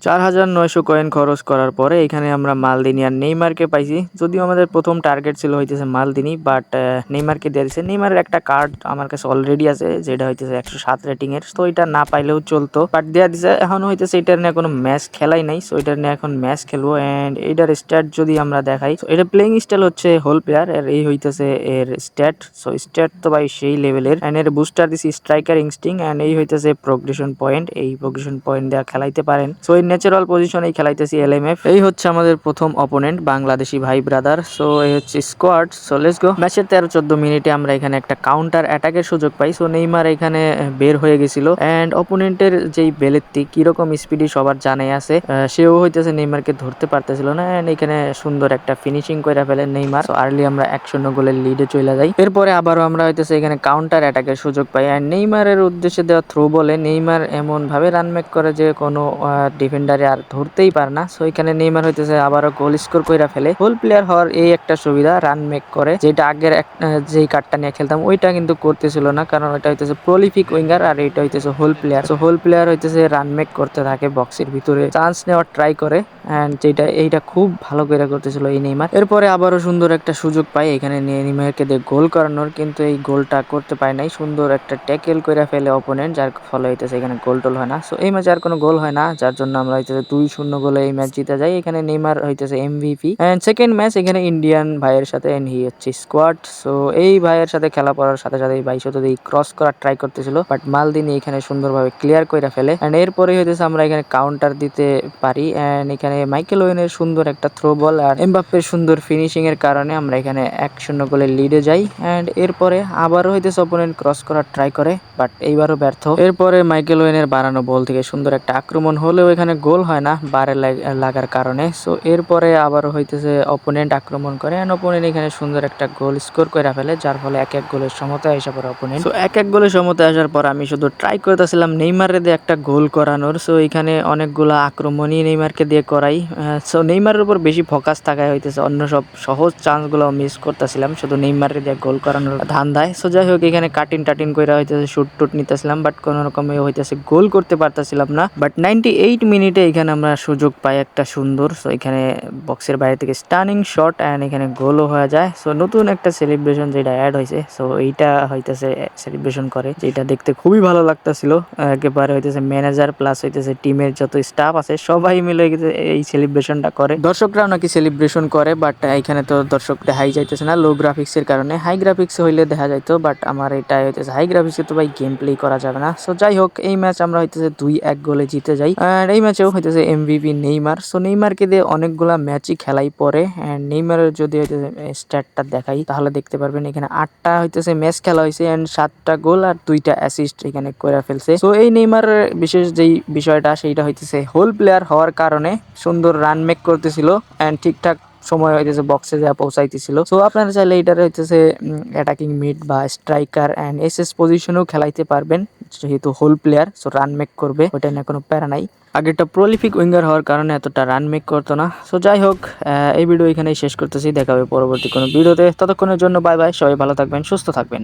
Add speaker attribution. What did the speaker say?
Speaker 1: 4900 coin খরচ করার পরে এখানে আমরা মালদিনি আর নেইমারকে পাইছি। যদিও আমাদের প্রথম টার্গেট ছিল হইতেছে মালদিনি, বাট নেইমারকে দিয়ে দিছে। নেইমারের একটা কার্ড আমার কাছে অলরেডি আছে, যেটা হইতেছে 107 রেটিং এর, তো এটা না পাইলেও চলতো, বাট দেয়া দিছে। এখন হইতেছে এটার নিয়ে কোনো ম্যাচ খেলাই নাই, সো এটার নিয়ে এখন ম্যাচ খেলবো। এন্ড এটার স্ট্যাট যদি আমরা দেখাই, এটা প্লেইং স্টাইল হচ্ছে হোল প্লেয়ার, আর এই হইতেছে এর স্ট্যাট। সো স্ট্যাট তো ভাই সেই লেভেলের। এন্ড এর বুস্টার দিছি স্ট্রাইকার ইনস্টিং, এন্ড এই হইতেছে প্রোগ্রেশন পয়েন্ট। এই প্রোগ্রেশন পয়েন্ট দেওয়া খেলাইতে পারেন। সো এই ন্যাচারাল পজিশনে খেলাইতেছি এলএমএফ। এই হচ্ছে আমাদের প্রথম অপোনেন্ট, বাংলাদেশি ভাই ব্রাদার। সো এই হচ্ছে স্কোয়াড। So let's go. ম্যাচের 13-14 মিনিটে আমরা এখানে একটা কাউন্টার অ্যাটাকের সুযোগ পাই। সো নেইমার এখানে বের হয়ে গেছিল, এন্ড অপোনেন্টের যেই বেলেত্তি কিরকম স্পিডি সবার জানাই আছে, সেও হইতেছে নেইমারকে ধরতে পারতেছিল না। এন্ড এখানে সুন্দর একটা ফিনিশিং করে ফেলে নেইমার। সো আর্লি আমরা 1-0 গোলের লিডে চলে যাই। এরপরে আবারও আমরা হইতেছে এখানে কাউন্টার অ্যাটাকের সুযোগ পাই, এন্ড নেইমারের উদ্দেশ্যে দেওয়া থ্রো বলে নেইমার এমন ভাবে রান মেক করে যে কোনো ডিফেন্ডারে আর ধরতেই পারে না। সো এখানে নেইমার হইতেছে আবারও গোল স্কোর কইরা ফেলে। হোল প্লেয়ার হওয়ার এই একটা সুবিধা, রান মেক করে, যেটা আগের যেই কার্ডটা নিয়ে খেলতাম ওইটা কিন্তু করতেছিল না, কারণ ওইটা হইতেছে প্রলিফিক উইঙ্গার আর এইটা হইতেছে hole player. So hole player হইতেছে রান মেক করতে থাকে, বক্সের ভিতরে চান্স নেওয়ার ট্রাই করে, এন্ড যেটা এইটা খুব ভালো করে করতেছিল এই নেইমার। এরপরে আবারও সুন্দর একটা সুযোগ পাই এখানে নেইমারকে দিয়ে গোল করানোর, কিন্তু এই গোলটা করতে পারে নাই। সুন্দর একটা ট্যাকেল করে ফেলে অপোনেন্ট, যার ফলে হইতেছে এখানে গোল টোল হয় না। সো এই ম্যাচে আর কোনো গোল হয় না, যার জন্য আমরা হইতেছে 2-0 গোলে এই ম্যাচ জিতে যাই। এখানে নেইমার হইতেছে এমভিপি। এন্ড সেকেন্ড ম্যাচ এখানে ইন্ডিয়ান ভাইয়ের সাথে, এন্ড হি হচ্ছে স্কোয়াড। সো এই ভাইয়ের সাথে খেলা পড়ার সাথে সাথে এই ভাই শুধু ক্রস করার ট্রাই করতেছিল, বাট মালদিনি এখানে সুন্দরভাবে ক্লিয়ার করে ফেলে। এন্ড এরপরে হইতেছে আমরা এখানে কাউন্টার দিতে পারি, এন্ড এখানে মাইকেল ওয়েনের সুন্দর একটা থ্রো বল আর এমবাপ্পের সুন্দর ফিনিশিং এর কারণে আমরা এখানে 1-0 গোলে লিডে যাই। এন্ড এরপরে আবারও হইতেছে অপোনেন্ট ক্রস করার ট্রাই করে, বাট এইবারও ব্যর্থ। এরপরে মাইকেল ওয়েনের বাড়ানো বল থেকে সুন্দর একটা আক্রমণ হলেও এখানে গোল হয় না বারে লাগার কারণে। সো এরপরে আবারও হইতেছে অপোনেন্ট আক্রমণ করে, এন্ড অপোনেন্ট এখানে সুন্দর একটা গোল স্কোর করে ফেলে, যার ফলে 1-1 গোলের সমতায় এসে পড়ে অপোনেন্ট। সো 1-1 গোলের সমতায় আসার পর আমি শুধু ট্রাই করতেছিলাম নেইমারে দিয়ে একটা গোল করানোর। সো এখানে অনেকগুলো আক্রমণই নেইমারকে দিয়ে করাই। সো নেইমারের উপর বেশি ফোকাস থাকায় হইতেছে অন্য সব সহজ চান্সগুলো মিস করতেছিলাম শুধু নেইমারে দিয়ে গোল করানোর ধান্দায়। সো যাই হোক, এখানে কাটিন কইরা হইতেছে শুট টুট নিতেছিলাম, বাট কোনো রকমে হইতেছে গোল করতে পারতেছিলাম না। বাট 98 মিনিটে এখানে আমরা সুযোগ পাই একটা সুন্দর। সো এখানে বক্সের বাইরে থেকে স্টানিং শট, এন্ড এখানে গোলও হয়ে যায়। সো নতুন একটা সেলিব্রেশন যেটা অ্যাড হয়েছে, সো এইটা হইতেছে সেলিব্রেশন করে, যেটা দেখতে খুবই ভালো লাগতেছিল। একেবারে হইতেছে ম্যানেজার প্লাস হইতেছে টিমের যত স্টাফ আছে সবাই মিলে এই সেলিব্রেশনটা করে। দর্শকরাও নাকি সেলিব্রেশন করে, বাট এখানে তো দর্শক দেখাই যাইতেছে না লো গ্রাফিক্সের কারণে। হাই গ্রাফিক্স হইলে দেখা যাইতো, বাট আমার এটা হইতেছে হাই গ্রাফিক্সে তো ভাই গেম প্লে করা যাবে না। সো যাই হোক, এই ম্যাচ আমরা হইতেছে 2-1 গোলে জিতে যাই। আর এই ম্যাচেও হইতেছে এমভিপি নেইমার। সো নেইমারকে দিয়ে অনেকগুলা ম্যাচই খেলাই পরে, এন্ড নেইমারের যদি হইতেছে স্ট্যাটটা দেখাই তাহলে দেখতে পারবেন এখানে 8টা হইতেছে ম্যাচ খেলা হয়েছে, এন্ড 7টা গোল আর 2টা অ্যাসিস্ট এখানে করে ফেলছে। সো এই নেইমারের বিশেষ যেই বিষয়টা সেইটা হইতেছে হোল প্লেয়ার হওয়ার কারণে সুন্দর রান মেক করতেছিল, এন্ড ঠিকঠাক সময় হইতেছে বক্সে যা পৌঁছাইতেছিল। সো আপনারা চাইলে এটার হইতেছে অ্যাটাকিং মিড বা স্ট্রাইকার এন্ড এসএস পজিশনেও খেলাইতে পারবেন, যেহেতু hole player. So run make করবে, ওটা নিয়ে কোনো প্যারা নাই। আগেরটা প্রলিফিক উইঙ্গার হওয়ার কারণে এতটা রান মেক করতো না। সো যাই হোক, এই ভিডিও এখানেই শেষ করতেছি। দেখা হবে পরবর্তী কোনো ভিডিওতে। ততক্ষণের জন্য বাই বাই, সবাই ভালো থাকবেন, সুস্থ থাকবেন।